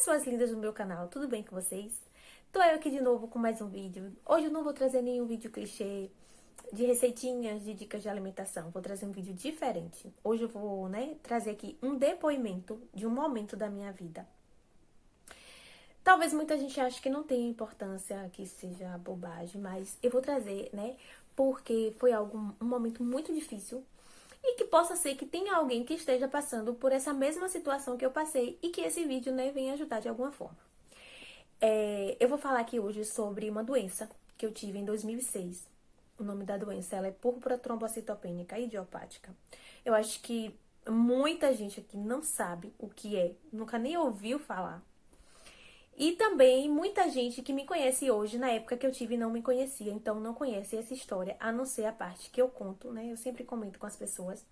pessoas lindas do meu canal, tudo bem com vocês? Tô eu aqui de novo com mais um vídeo. Hoje eu não vou trazer nenhum vídeo clichê de receitinhas, de dicas de alimentação. Vou trazer um vídeo diferente. Hoje eu vou, trazer aqui um depoimento de um momento da minha vida. Talvez muita gente ache que não tenha importância, que seja bobagem, mas eu vou trazer, porque foi um momento muito difícil. E que possa ser que tenha alguém que esteja passando por essa mesma situação que eu passei e que esse vídeo, venha ajudar de alguma forma. Eu vou falar aqui hoje sobre uma doença que eu tive em 2006. O nome da doença ela é púrpura trombocitopênica idiopática. Eu acho que muita gente aqui não sabe o que é, nunca nem ouviu falar. E também muita gente que me conhece hoje, na época que eu tive, não me conhecia. Então, não conhece essa história, a não ser a parte que eu conto, Eu sempre comento com as pessoas,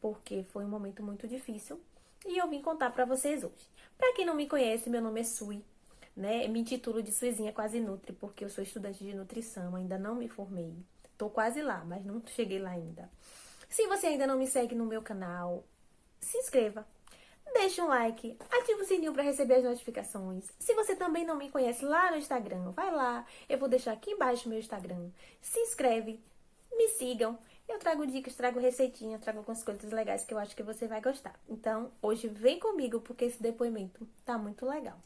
porque foi um momento muito difícil. E eu vim contar pra vocês hoje. Pra quem não me conhece, meu nome é Sui, Me intitulo de Suizinha Quase Nutri, porque eu sou estudante de nutrição, ainda não me formei. Tô quase lá, mas não cheguei lá ainda. Se você ainda não me segue no meu canal, se inscreva. Deixe um like, ative o sininho para receber as notificações. Se você também não me conhece lá no Instagram, vai lá. Eu vou deixar aqui embaixo o meu Instagram. Se inscreve, me sigam. Eu trago dicas, trago receitinha, trago algumas coisas legais que eu acho que você vai gostar. Então, hoje vem comigo porque esse depoimento tá muito legal.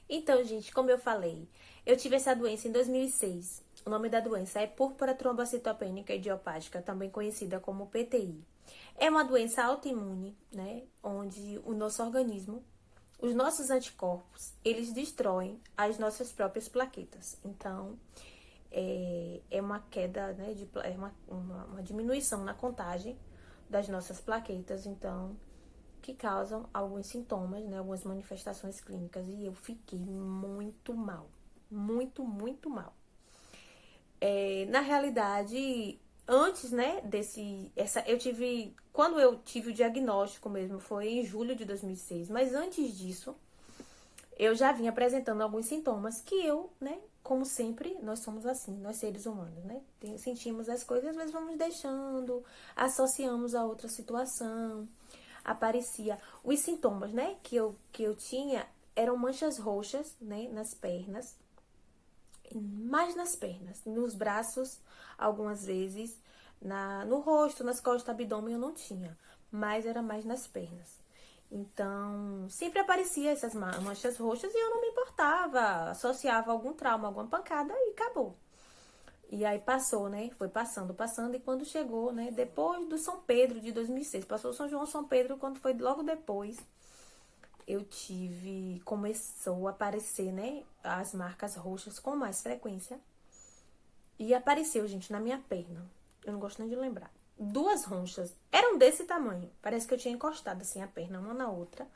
Então, gente, como eu falei, eu tive essa doença em 2006. O nome da doença é púrpura trombocitopênica idiopática, também conhecida como PTI. É uma doença autoimune, Onde o nosso organismo, os nossos anticorpos, eles destroem as nossas próprias plaquetas. Então, é uma queda, é uma diminuição na contagem das nossas plaquetas, então, que causam alguns sintomas, algumas manifestações clínicas. E eu fiquei muito mal, muito mal. Na realidade, antes, quando eu tive o diagnóstico mesmo, foi em julho de 2006. Mas antes disso, eu já vinha apresentando alguns sintomas que eu, como sempre, nós somos assim, nós seres humanos, Sentimos as coisas, mas vamos deixando, associamos a outra situação. Aparecia os sintomas, que eu tinha eram manchas roxas, nas pernas. Mais nas pernas, nos braços, algumas vezes, no rosto, nas costas, abdômen eu não tinha, mas era mais nas pernas. Então, sempre aparecia essas manchas roxas e eu não me importava, associava algum trauma, alguma pancada e acabou. E aí passou, Foi passando, e quando chegou, depois do São Pedro de 2006, passou o São João, São Pedro, quando foi logo depois, começou a aparecer, as marcas roxas com mais frequência. E apareceu, gente, na minha perna. Eu não gosto nem de lembrar. 2 ronchas. Eram desse tamanho. Parece que eu tinha encostado assim a perna uma na outra.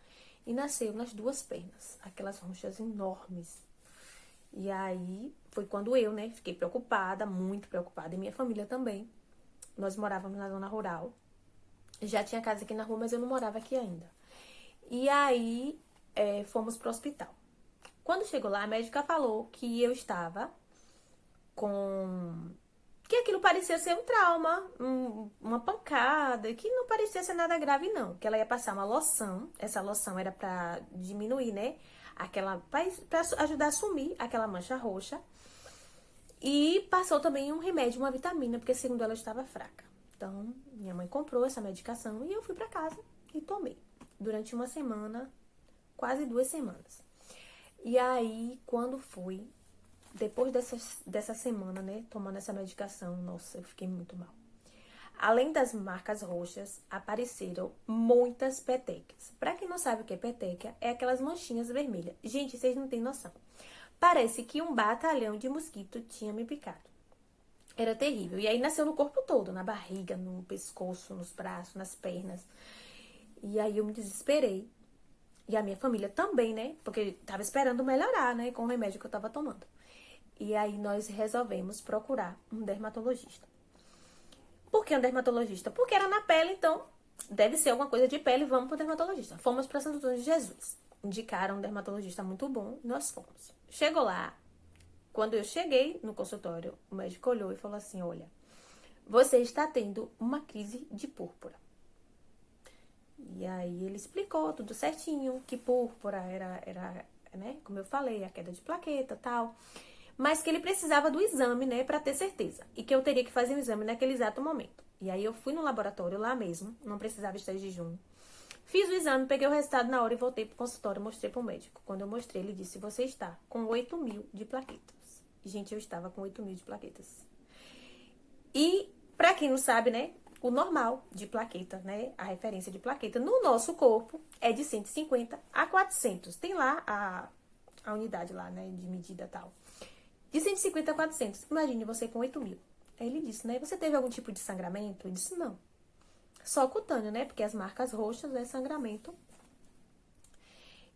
E nasceu nas 2 pernas. Aquelas ronchas enormes. E aí foi quando eu, fiquei preocupada, muito preocupada. E minha família também. Nós morávamos na zona rural. Já tinha casa aqui na rua, mas eu não morava aqui ainda. E aí fomos pro hospital. Quando chegou lá, a médica falou que eu estava que aquilo parecia ser um trauma, uma pancada, que não parecia ser nada grave, não. Que ela ia passar uma loção, essa loção era pra diminuir, pra ajudar a sumir aquela mancha roxa. E passou também um remédio, uma vitamina, porque segundo ela eu estava fraca. Então, minha mãe comprou essa medicação e eu fui pra casa e tomei. Durante uma semana, quase 2 semanas. E aí, quando fui, depois dessa semana, tomando essa medicação, nossa, eu fiquei muito mal. Além das marcas roxas, apareceram muitas petecas. Pra quem não sabe o que é peteca, é aquelas manchinhas vermelhas. Gente, vocês não têm noção. Parece que um batalhão de mosquito tinha me picado. Era terrível. E aí nasceu no corpo todo, na barriga, no pescoço, nos braços, nas pernas. E aí eu me desesperei. E a minha família também, Porque tava esperando melhorar, com o remédio que eu tava tomando. E aí nós resolvemos procurar um dermatologista. Por que um dermatologista? Porque era na pele, então deve ser alguma coisa de pele, vamos pro dermatologista. Fomos para Santo Antônio de Jesus. Indicaram um dermatologista muito bom, nós fomos. Chegou lá, quando eu cheguei no consultório, o médico olhou e falou assim, olha, você está tendo uma crise de púrpura. E aí ele explicou tudo certinho, que púrpura era, né, como eu falei, a queda de plaqueta e tal. Mas que ele precisava do exame, né, pra ter certeza. E que eu teria que fazer o exame naquele exato momento. E aí eu fui no laboratório lá mesmo, não precisava estar de jejum. Fiz o exame, peguei o resultado na hora e voltei pro consultório, mostrei pro médico. Quando eu mostrei, ele disse, você está com 8.000 de plaquetas. Gente, eu estava com 8.000 de plaquetas. E, pra quem não sabe, né, o normal de plaqueta, né, a referência de plaqueta no nosso corpo é de 150 a 400. Tem lá a unidade lá, né, de medida e tal. De 150 a 400. Imagine você com 8.000. Aí ele disse, né, você teve algum tipo de sangramento? Eu disse, não. Só cutâneo, né, porque as marcas roxas é sangramento,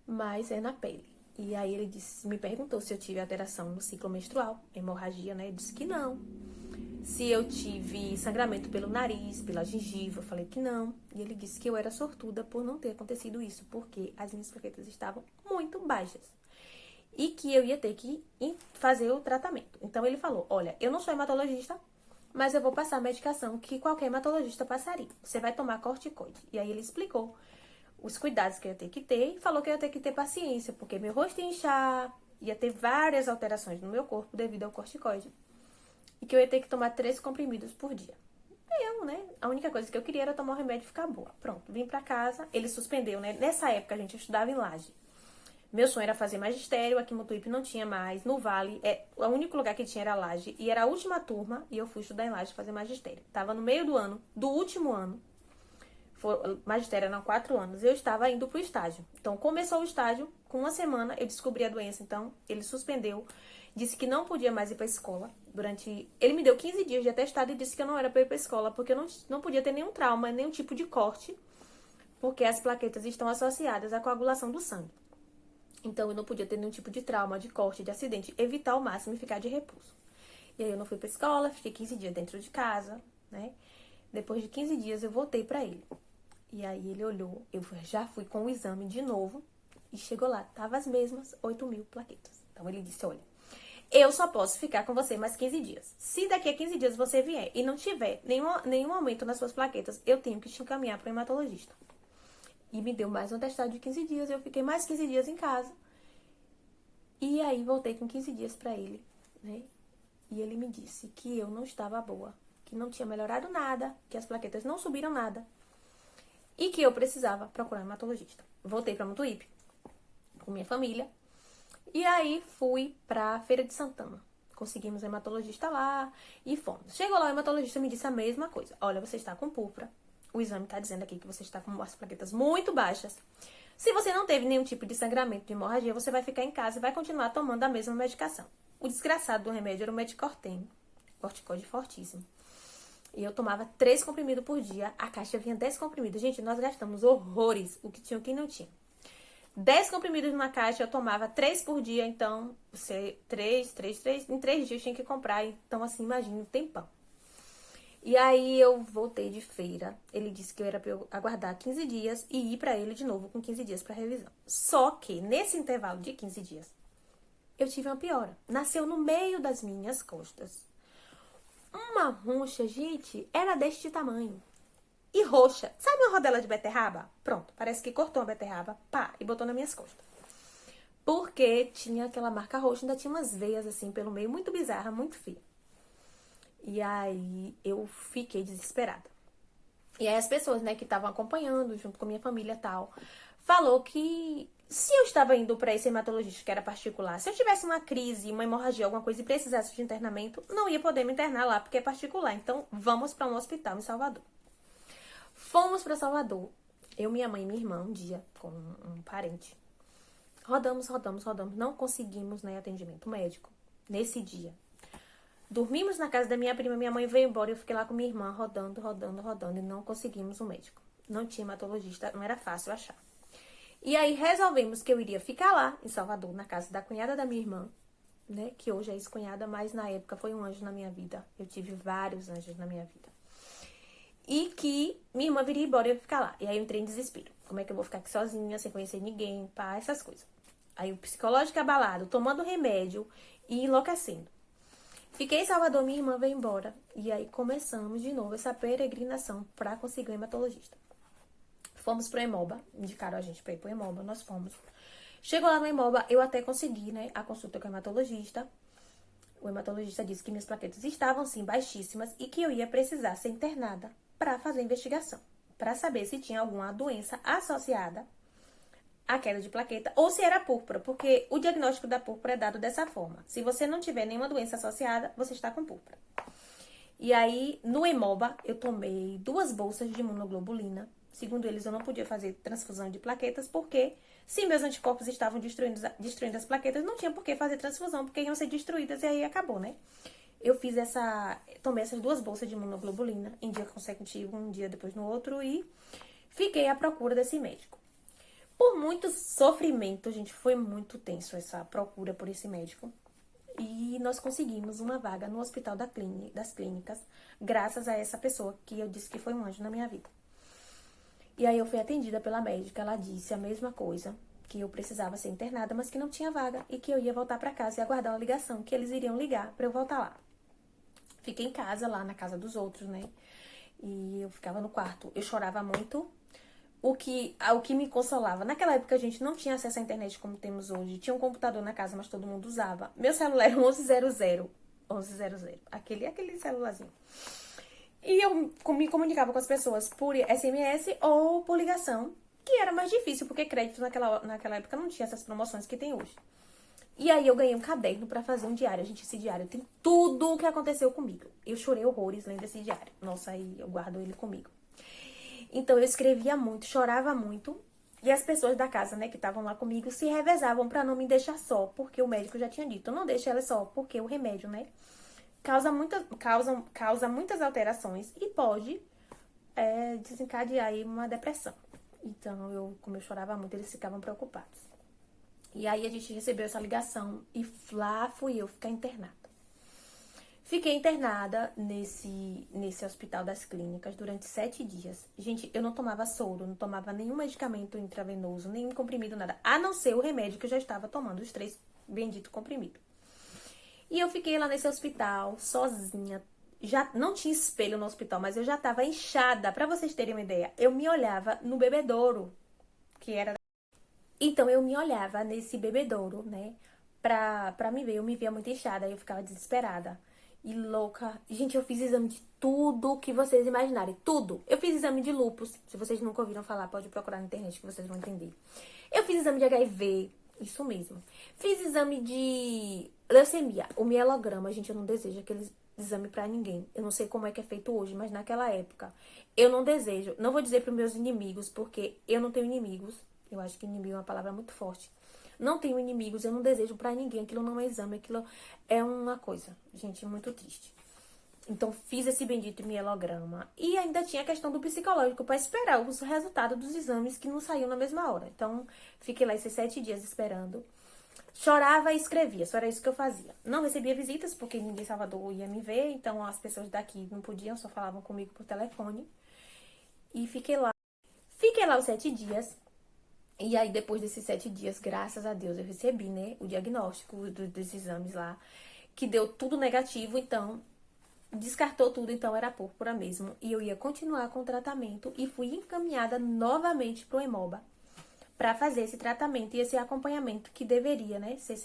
mas é na pele. E aí ele disse, me perguntou se eu tive alteração no ciclo menstrual, hemorragia, né, eu disse que não. Se eu tive sangramento pelo nariz, pela gengiva, eu falei que não. E ele disse que eu era sortuda por não ter acontecido isso, porque as minhas plaquetas estavam muito baixas. E que eu ia ter que fazer o tratamento. Então ele falou, olha, eu não sou hematologista, mas eu vou passar a medicação que qualquer hematologista passaria. Você vai tomar corticoide. E aí ele explicou os cuidados que eu ia ter que ter e falou que eu ia ter que ter paciência, porque meu rosto ia inchar, ia ter várias alterações no meu corpo devido ao corticoide. E que eu ia ter que tomar 3 comprimidos por dia. Eu, né? A única coisa que eu queria era tomar o remédio e ficar boa. Pronto, vim pra casa, ele suspendeu, né? Nessa época, a gente estudava em Laje. Meu sonho era fazer magistério, aqui em Mutuípe não tinha mais. No Vale, o único lugar que tinha era Laje. E era a última turma, e eu fui estudar em Laje fazer magistério. Tava no meio do ano, do último ano. Magistério eram 4 anos. Eu estava indo pro estágio. Então, começou o estágio, com uma semana eu descobri a doença. Então, ele suspendeu. Disse que não podia mais ir pra escola. Ele me deu 15 dias de atestado e disse que eu não era pra ir pra escola, porque eu não podia ter nenhum trauma, nenhum tipo de corte, porque as plaquetas estão associadas à coagulação do sangue. Então, eu não podia ter nenhum tipo de trauma, de corte, de acidente, evitar ao máximo e ficar de repouso. E aí, eu não fui pra escola, fiquei 15 dias dentro de casa, né? Depois de 15 dias, eu voltei pra ele. E aí, ele olhou, eu já fui com o exame de novo, e chegou lá, tava as mesmas 8.000 plaquetas. Então, ele disse, olha, eu só posso ficar com você mais 15 dias. Se daqui a 15 dias você vier e não tiver nenhum aumento nas suas plaquetas, eu tenho que te encaminhar para o hematologista. E me deu mais um atestado de 15 dias, eu fiquei mais 15 dias em casa. E aí voltei com 15 dias para ele, né? E ele me disse que eu não estava boa, que não tinha melhorado nada, que as plaquetas não subiram nada e que eu precisava procurar um hematologista. Voltei para Mutuípe com minha família. E aí fui pra Feira de Santana. Conseguimos um hematologista lá e fomos. Chegou lá, o hematologista me disse a mesma coisa. Olha, você está com púrpura. O exame tá dizendo aqui que você está com as plaquetas muito baixas. Se você não teve nenhum tipo de sangramento, de hemorragia, você vai ficar em casa e vai continuar tomando a mesma medicação. O desgraçado do remédio era o Medicorten. Corticoide fortíssimo. E eu tomava 3 comprimidos por dia. A caixa vinha 10 comprimidos. Gente, nós gastamos horrores. O que tinha e o que não tinha. 10 comprimidos numa caixa, eu tomava 3 por dia, então, em 3 dias eu tinha que comprar, então, assim, imagina o tempão. E aí, eu voltei de feira, ele disse que eu era pra eu aguardar 15 dias e ir pra ele de novo com 15 dias pra revisão. Só que, nesse intervalo de 15 dias, eu tive uma piora. Nasceu no meio das minhas costas uma roncha, gente, era deste tamanho. E roxa. Sabe uma rodela de beterraba? Pronto, parece que cortou a beterraba, pá, e botou nas minhas costas. Porque tinha aquela marca roxa, ainda tinha umas veias assim pelo meio, muito bizarra, muito feia. E aí eu fiquei desesperada. E aí as pessoas, né, que estavam acompanhando, junto com a minha família e tal, falou que se eu estava indo para esse hematologista que era particular, se eu tivesse uma crise, uma hemorragia, alguma coisa e precisasse de internamento, não ia poder me internar lá porque é particular. Então vamos para um hospital em Salvador. Fomos para Salvador, eu, minha mãe e minha irmã, um dia, com um parente. Rodamos, não conseguimos, né, atendimento médico nesse dia. Dormimos na casa da minha prima, minha mãe veio embora e eu fiquei lá com minha irmã, rodando, e não conseguimos um médico. Não tinha hematologista, não era fácil achar. E aí resolvemos que eu iria ficar lá, em Salvador, na casa da cunhada da minha irmã, né, que hoje é ex-cunhada, mas na época foi um anjo na minha vida. Eu tive vários anjos na minha vida. E que minha irmã viria embora e eu ia ficar lá. E aí eu entrei em desespero. Como é que eu vou ficar aqui sozinha, sem conhecer ninguém, pá, essas coisas. Aí o psicológico abalado, tomando remédio e enlouquecendo. Fiquei em Salvador, minha irmã veio embora. E aí começamos de novo essa peregrinação pra conseguir um hematologista. Fomos pro Hemoba, indicaram a gente pra ir pro Hemoba, nós fomos. Chegou lá no Hemoba, eu até consegui, né, a consulta com o hematologista. O hematologista disse que minhas plaquetas estavam, sim, baixíssimas e que eu ia precisar ser internada para fazer investigação, para saber se tinha alguma doença associada à queda de plaqueta ou se era púrpura, porque o diagnóstico da púrpura é dado dessa forma. Se você não tiver nenhuma doença associada, você está com púrpura. E aí, no Hemoba, eu tomei 2 bolsas de imunoglobulina. Segundo eles, eu não podia fazer transfusão de plaquetas, porque se meus anticorpos estavam destruindo as plaquetas, não tinha por que fazer transfusão, porque iam ser destruídas e aí acabou, né? Tomei essas 2 bolsas de imunoglobulina em dia consecutivo, um dia depois no outro, e fiquei à procura desse médico. Por muito sofrimento, gente, foi muito tenso essa procura por esse médico. E nós conseguimos uma vaga no Hospital das Clínicas, graças a essa pessoa que eu disse que foi um anjo na minha vida. E aí eu fui atendida pela médica, ela disse a mesma coisa, que eu precisava ser internada, mas que não tinha vaga e que eu ia voltar para casa e aguardar uma ligação, que eles iriam ligar para eu voltar lá. Fiquei em casa, lá na casa dos outros, né? E eu ficava no quarto, eu chorava muito. O que me consolava, naquela época a gente não tinha acesso à internet como temos hoje, tinha um computador na casa, mas todo mundo usava. Meu celular era um 1100, aquele celularzinho. E eu me comunicava com as pessoas por SMS ou por ligação, que era mais difícil, porque crédito naquela época não tinha essas promoções que tem hoje. E aí eu ganhei um caderno pra fazer um diário. Gente, esse diário tem tudo o que aconteceu comigo. Eu chorei horrores lendo esse diário. Nossa, aí eu guardo ele comigo. Então eu escrevia muito, chorava muito. E as pessoas da casa, né, que estavam lá comigo, se revezavam pra não me deixar só, porque o médico já tinha dito, não deixe ela só, porque o remédio, né, causa muitas alterações e pode desencadear aí uma depressão. Então, como eu chorava muito, eles ficavam preocupados. E aí a gente recebeu essa ligação e lá fui eu ficar internada. Fiquei internada nesse Hospital das Clínicas durante 7 dias. Gente, eu não tomava soro, não tomava nenhum medicamento intravenoso, nenhum comprimido, nada. A não ser o remédio que eu já estava tomando, os 3 benditos comprimidos. E eu fiquei lá nesse hospital, sozinha. Já não tinha espelho no hospital, mas eu já estava inchada. Pra vocês terem uma ideia, eu me olhava no bebedouro, que era... Então, eu me olhava nesse bebedouro, né? Pra me ver, eu me via muito inchada, aí eu ficava desesperada e louca. Gente, eu fiz exame de tudo que vocês imaginarem. Tudo. Eu fiz exame de lúpus. Se vocês nunca ouviram falar, pode procurar na internet que vocês vão entender. Eu fiz exame de HIV. Isso mesmo. Fiz exame de leucemia. O mielograma, gente, eu não desejo aquele exame pra ninguém. Eu não sei como é que é feito hoje, mas naquela época eu não desejo. Não vou dizer pros meus inimigos, porque eu não tenho inimigos. Eu acho que inimigo é uma palavra muito forte. Não tenho inimigos, eu não desejo pra ninguém. Aquilo não é exame, aquilo é uma coisa, gente, muito triste. Então, fiz esse bendito mielograma. E ainda tinha a questão do psicológico pra esperar os resultados dos exames que não saíam na mesma hora. Então, fiquei lá esses 7 dias esperando. Chorava e escrevia, só era isso que eu fazia. Não recebia visitas, porque ninguém em Salvador ia me ver. Então, as pessoas daqui não podiam, só falavam comigo por telefone. E fiquei lá. Fiquei lá os 7 dias. E aí, depois desses 7 dias, graças a Deus, eu recebi, né, o diagnóstico dos exames lá, que deu tudo negativo, então, descartou tudo, então era púrpura mesmo. E eu ia continuar com o tratamento e fui encaminhada novamente pro Hemoba pra fazer esse tratamento e esse acompanhamento que deveria, né, ser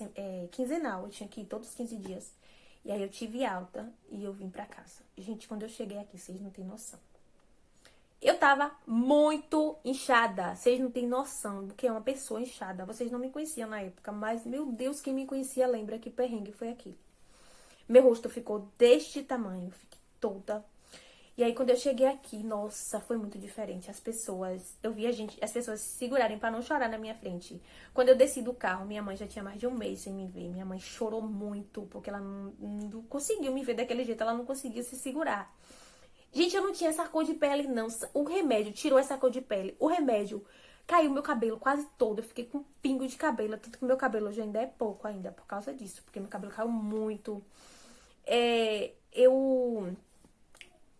quinzenal. Eu tinha que ir todos os 15 dias. E aí eu tive alta e eu vim pra casa. Gente, quando eu cheguei aqui, vocês não têm noção. Eu tava muito inchada. Vocês não têm noção do que é uma pessoa inchada. Vocês não me conheciam na época, mas, meu Deus, quem me conhecia lembra que perrengue foi aquilo. Meu rosto ficou deste tamanho, fiquei toda. E aí, quando eu cheguei aqui, nossa, foi muito diferente. Eu vi as pessoas se segurarem pra não chorar na minha frente. Quando eu desci do carro, minha mãe já tinha mais de um mês sem me ver. Minha mãe chorou muito, porque ela não conseguiu me ver daquele jeito, ela não conseguia se segurar. Gente, eu não tinha essa cor de pele, não. O remédio tirou essa cor de pele. O remédio caiu meu cabelo quase todo. Eu fiquei com um pingo de cabelo. Tanto que meu cabelo hoje ainda é pouco ainda, por causa disso. Porque meu cabelo caiu muito.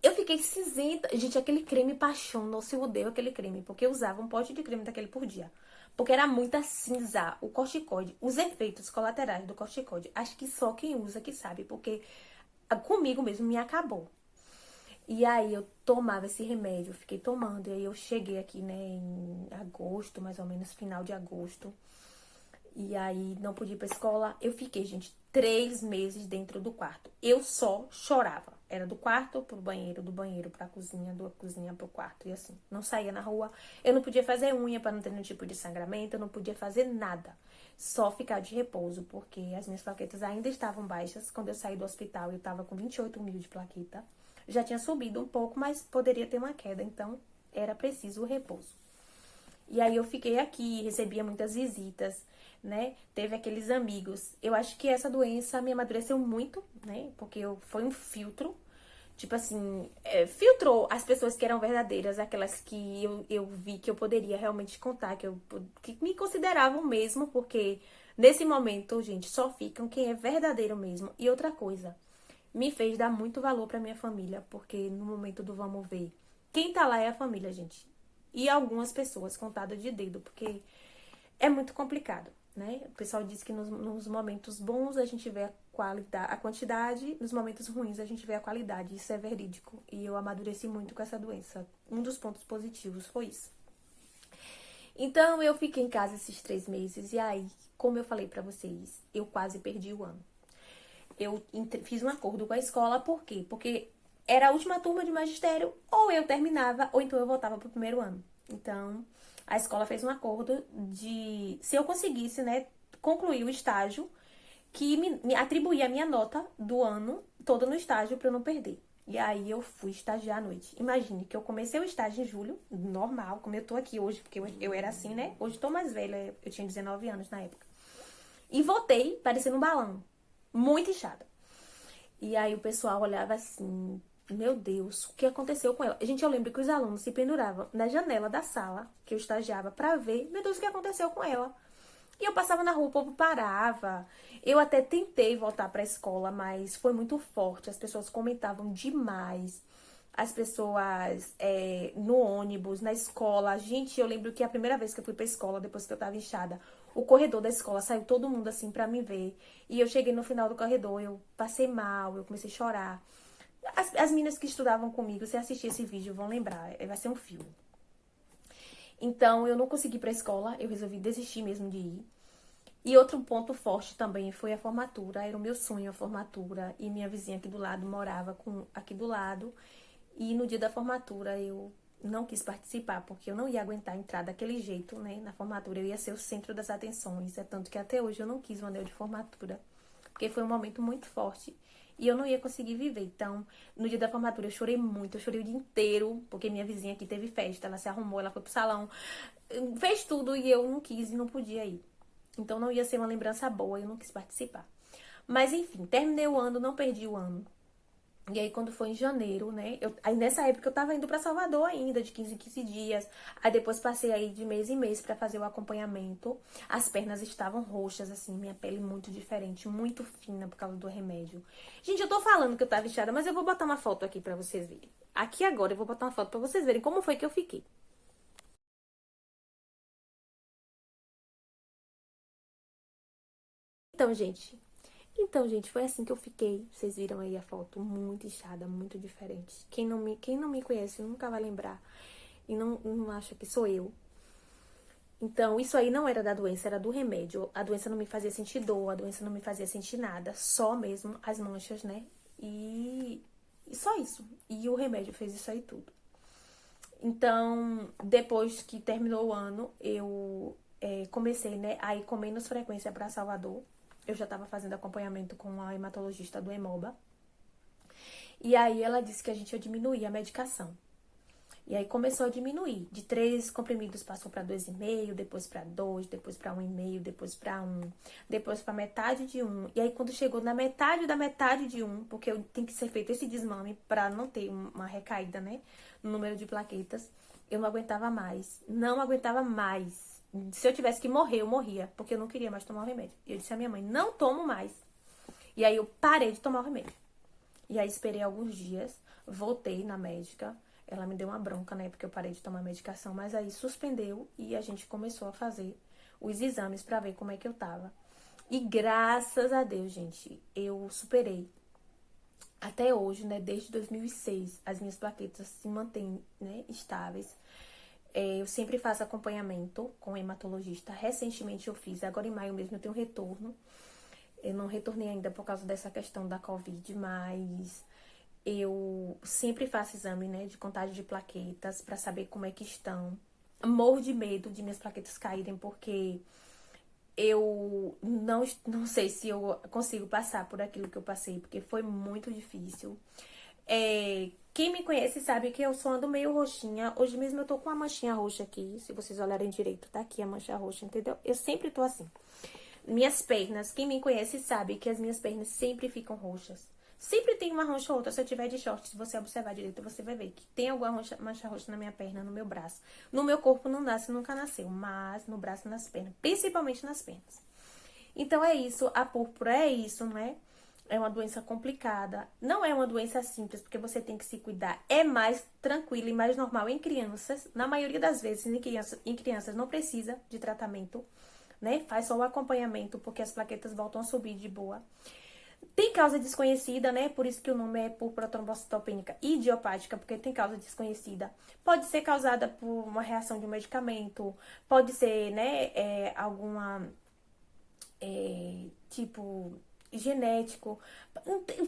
Eu fiquei cinzenta. Gente, aquele creme paixão. Nossa, eu odeio aquele creme. Porque eu usava um pote de creme daquele por dia. Porque era muita cinza. O corticoide, os efeitos colaterais do corticoide. Acho que só quem usa que sabe. Porque comigo mesmo me acabou. E aí eu tomava esse remédio, eu fiquei tomando. E aí eu cheguei aqui, né, em agosto, mais ou menos, final de agosto. E aí não pude ir pra escola. Eu fiquei, gente, 3 meses dentro do quarto. Eu só chorava. Era do quarto pro banheiro, do banheiro pra cozinha, da cozinha pro quarto. E assim, não saía na rua. Eu não podia fazer unha pra não ter nenhum tipo de sangramento. Eu não podia fazer nada. Só ficar de repouso, porque as minhas plaquetas ainda estavam baixas. Quando eu saí do hospital, eu tava com 28 mil de plaqueta. Já tinha subido um pouco, mas poderia ter uma queda. Então, era preciso o repouso. E aí eu fiquei aqui, recebia muitas visitas, né? Teve aqueles amigos. Eu acho que essa doença me amadureceu muito, né? Porque foi um filtro. Tipo assim, filtrou as pessoas que eram verdadeiras, aquelas que eu vi que eu poderia realmente contar, que me consideravam mesmo, porque nesse momento, gente, só ficam quem é verdadeiro mesmo. E outra coisa, me fez dar muito valor pra minha família, porque no momento do vamos ver, quem tá lá é a família, gente. E algumas pessoas contadas de dedo, porque é muito complicado, né? O pessoal diz que nos momentos bons a gente vê a qualidade, a quantidade, nos momentos ruins a gente vê a qualidade. Isso é verídico. E eu amadureci muito com essa doença. Um dos pontos positivos foi isso. Então eu fiquei em casa esses 3 meses e aí, como eu falei pra vocês, eu quase perdi o ano. Eu fiz um acordo com a escola, por quê? Porque era a última turma de magistério, ou eu terminava, ou então eu voltava pro primeiro ano. Então, a escola fez um acordo de, se eu conseguisse, né, concluir o estágio, que me atribuía a minha nota do ano toda no estágio para eu não perder. E aí eu fui estagiar à noite. Imagine que eu comecei o estágio em julho, normal, como eu tô aqui hoje, porque eu era assim, né? Hoje tô mais velha, eu tinha 19 anos na época. E voltei parecendo um balão, muito inchada. E aí o pessoal olhava assim, meu Deus, o que aconteceu com ela? Gente, eu lembro que os alunos se penduravam na janela da sala que eu estagiava pra ver, meu Deus, o que aconteceu com ela? E eu passava na rua, o povo parava. Eu até tentei voltar pra escola, mas foi muito forte. As pessoas comentavam demais. As pessoas no ônibus, na escola. Gente, eu lembro que a primeira vez que eu fui pra escola, depois que eu tava inchada, o corredor da escola saiu todo mundo assim pra me ver. E eu cheguei no final do corredor, eu passei mal, eu comecei a chorar. As meninas que estudavam comigo, se assistir esse vídeo, vão lembrar. Vai ser um filme. Então, eu não consegui ir pra escola, eu resolvi desistir mesmo de ir. E outro ponto forte também foi a formatura. Era o meu sonho a formatura. E minha vizinha aqui do lado morava aqui do lado. E no dia da formatura eu não quis participar, porque eu não ia aguentar entrar daquele jeito, né? Na formatura eu ia ser o centro das atenções. É tanto que até hoje eu não quis o anel de formatura. Porque foi um momento muito forte. E eu não ia conseguir viver. Então, no dia da formatura eu chorei muito. Eu chorei o dia inteiro, porque minha vizinha aqui teve festa. Ela se arrumou, ela foi pro salão. Fez tudo e eu não quis e não podia ir. Então não ia ser uma lembrança boa, eu não quis participar. Mas enfim, terminei o ano, não perdi o ano. E aí quando foi em janeiro, né? Aí nessa época eu tava indo pra Salvador ainda, de 15 em 15 dias. Aí depois passei aí de mês em mês pra fazer o acompanhamento. As pernas estavam roxas, assim, minha pele muito diferente, muito fina por causa do remédio. Gente, eu tô falando que eu tava inchada, mas eu vou botar uma foto aqui pra vocês verem. Aqui agora eu vou botar uma foto pra vocês verem como foi que eu fiquei. Então, gente, foi assim que eu fiquei. Vocês viram aí a foto, muito inchada, muito diferente. Quem não me conhece nunca vai lembrar e não acha que sou eu. Então, isso aí não era da doença, era do remédio. A doença não me fazia sentir dor, a doença não me fazia sentir nada, só mesmo as manchas, né? E só isso. E o remédio fez isso aí tudo. Então, depois que terminou o ano, eu comecei, né, a ir com menos frequência para Salvador. Eu já estava fazendo acompanhamento com a hematologista do Hemoba. E aí ela disse que a gente ia diminuir a medicação. E aí começou a diminuir. De 3 comprimidos passou para 2,5, depois para 2, depois para 1,5, depois para 1, depois para metade de 1. E aí quando chegou na metade da metade de 1, porque tem que ser feito esse desmame para não ter uma recaída, né, no número de plaquetas, eu não aguentava mais. Não aguentava mais. Se eu tivesse que morrer, eu morria, porque eu não queria mais tomar o remédio. E eu disse à minha mãe, não tomo mais. E aí eu parei de tomar o remédio. E aí esperei alguns dias, voltei na médica. Ela me deu uma bronca, né, porque eu parei de tomar medicação, mas aí suspendeu e a gente começou a fazer os exames pra ver como é que eu tava. E graças a Deus, gente, eu superei Até hoje, né, desde 2006, as minhas plaquetas se mantêm, né, estáveis. Eu sempre faço acompanhamento com hematologista. Recentemente eu fiz, agora em maio mesmo eu tenho retorno. Eu não retornei ainda por causa dessa questão da Covid, mas eu sempre faço exame, né, de contagem de plaquetas para saber como é que estão. Morro de medo de minhas plaquetas caírem, porque eu não sei se eu consigo passar por aquilo que eu passei, porque foi muito difícil. Quem me conhece sabe que eu só ando meio roxinha. Hoje mesmo eu tô com uma manchinha roxa aqui. Se vocês olharem direito, tá aqui a mancha roxa, entendeu? Eu sempre tô assim. Minhas pernas, quem me conhece sabe que as minhas pernas sempre ficam roxas. Sempre tem uma mancha ou outra. Se eu tiver de short, se você observar direito, você vai ver que tem alguma mancha roxa na minha perna, no meu braço. No meu corpo não nasce, nunca nasceu, mas no braço e nas pernas, principalmente nas pernas. Então é isso, a púrpura é isso, não é? É uma doença complicada. Não é uma doença simples, porque você tem que se cuidar. É mais tranquila e mais normal em crianças. Na maioria das vezes, em crianças não precisa de tratamento, né? Faz só o acompanhamento, porque as plaquetas voltam a subir de boa. Tem causa desconhecida, né? Por isso que o nome é púrpura trombocitopênica idiopática, porque tem causa desconhecida. Pode ser causada por uma reação de um medicamento, pode ser, né, alguma, tipo, genético.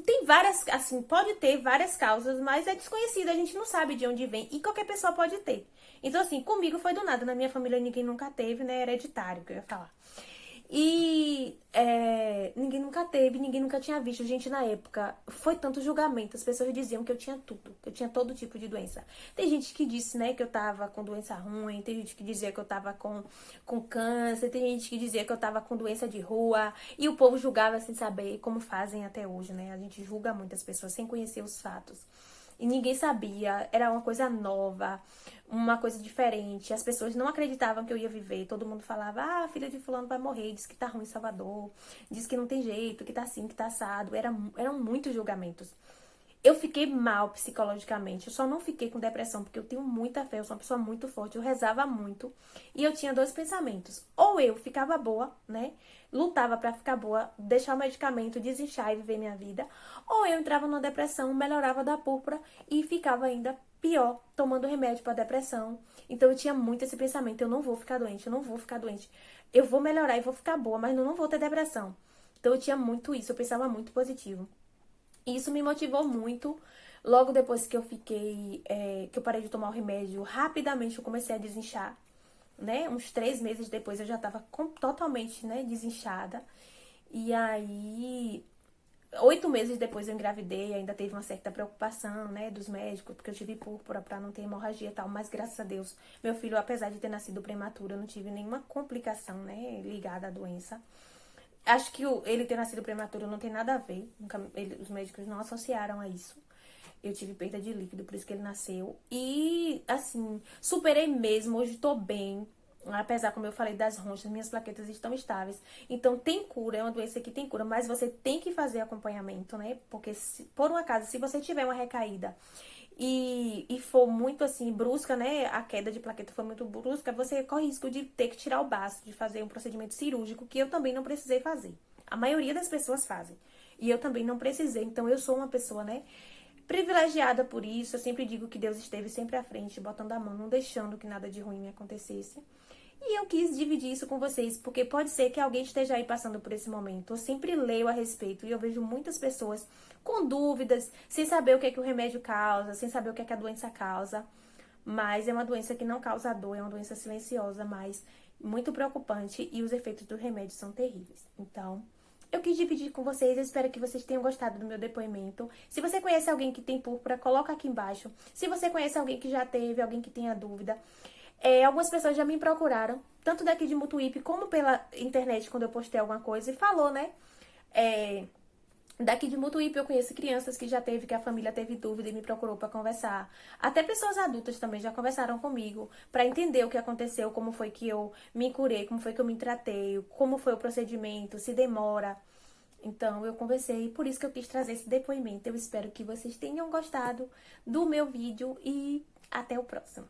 Tem várias, assim, pode ter várias causas, mas é desconhecida, a gente não sabe de onde vem e qualquer pessoa pode ter. Então, assim, comigo foi do nada, na minha família ninguém nunca teve, né? Hereditário, que eu ia falar. E ninguém nunca teve, ninguém nunca tinha visto. Gente, na época, foi tanto julgamento. As pessoas diziam que eu tinha tudo, que eu tinha todo tipo de doença. Tem gente que disse, né, que eu tava com doença ruim. Tem gente que dizia que eu tava com câncer. Tem gente que dizia que eu tava com doença de rua. E o povo julgava sem saber, como fazem até hoje, né? A gente julga muitas pessoas sem conhecer os fatos. E ninguém sabia, era uma coisa nova, uma coisa diferente. As pessoas não acreditavam que eu ia viver. Todo mundo falava, ah, a filha de fulano vai morrer, diz que tá ruim em Salvador, diz que não tem jeito, que tá assim, que tá assado. Eram muitos julgamentos. Eu fiquei mal psicologicamente. Eu só não fiquei com depressão porque eu tenho muita fé, eu sou uma pessoa muito forte, eu rezava muito. E eu tinha dois pensamentos. Ou eu ficava boa, né? Lutava pra ficar boa, deixar o medicamento, desinchar e viver minha vida. Ou eu entrava numa depressão, melhorava da púrpura e ficava ainda pior, tomando remédio pra depressão. Então eu tinha muito esse pensamento, eu não vou ficar doente, eu não vou ficar doente. Eu vou melhorar e vou ficar boa, mas eu não vou ter depressão. Então eu tinha muito isso, eu pensava muito positivo. E isso me motivou muito. Logo depois que eu fiquei, que eu parei de tomar o remédio, rapidamente eu comecei a desinchar, né? Uns 3 meses depois eu já tava totalmente, né, desinchada. E aí, 8 meses depois eu engravidei, ainda teve uma certa preocupação, né, dos médicos, porque eu tive púrpura pra não ter hemorragia e tal. Mas graças a Deus, meu filho, apesar de ter nascido prematuro, eu não tive nenhuma complicação, né, ligada à doença. Acho que ele ter nascido prematuro não tem nada a ver. Os médicos não associaram a isso. Eu tive perda de líquido, por isso que ele nasceu. E, assim, superei mesmo. Hoje tô bem. Apesar, como eu falei, das ronchas, minhas plaquetas estão estáveis. Então, tem cura, é uma doença que tem cura. Mas você tem que fazer acompanhamento, né? Porque, por um acaso, se você tiver uma recaída e for muito assim, brusca, né? A queda de plaqueta foi muito brusca, você corre risco de ter que tirar o baço, de fazer um procedimento cirúrgico, que eu também não precisei fazer. A maioria das pessoas fazem. E eu também não precisei. Então, eu sou uma pessoa, né, privilegiada por isso. Eu sempre digo que Deus esteve sempre à frente, botando a mão, não deixando que nada de ruim me acontecesse. E eu quis dividir isso com vocês, porque pode ser que alguém esteja aí passando por esse momento. Eu sempre leio a respeito e eu vejo muitas pessoas com dúvidas, sem saber o que é que o remédio causa, sem saber o que é que a doença causa. Mas é uma doença que não causa dor, é uma doença silenciosa, mas muito preocupante, e os efeitos do remédio são terríveis. Então, eu quis dividir com vocês, eu espero que vocês tenham gostado do meu depoimento. Se você conhece alguém que tem púrpura, coloca aqui embaixo. Se você conhece alguém que já teve, alguém que tenha dúvida. Algumas pessoas já me procuraram, tanto daqui de Mutuípe como pela internet, quando eu postei alguma coisa, e falou, né? Daqui de Mutuípe eu conheço crianças que já teve, que a família teve dúvida e me procurou para conversar. Até pessoas adultas também já conversaram comigo para entender o que aconteceu, como foi que eu me curei, como foi que eu me tratei, como foi o procedimento, se demora. Então, eu conversei, por isso que eu quis trazer esse depoimento. Eu espero que vocês tenham gostado do meu vídeo e até o próximo.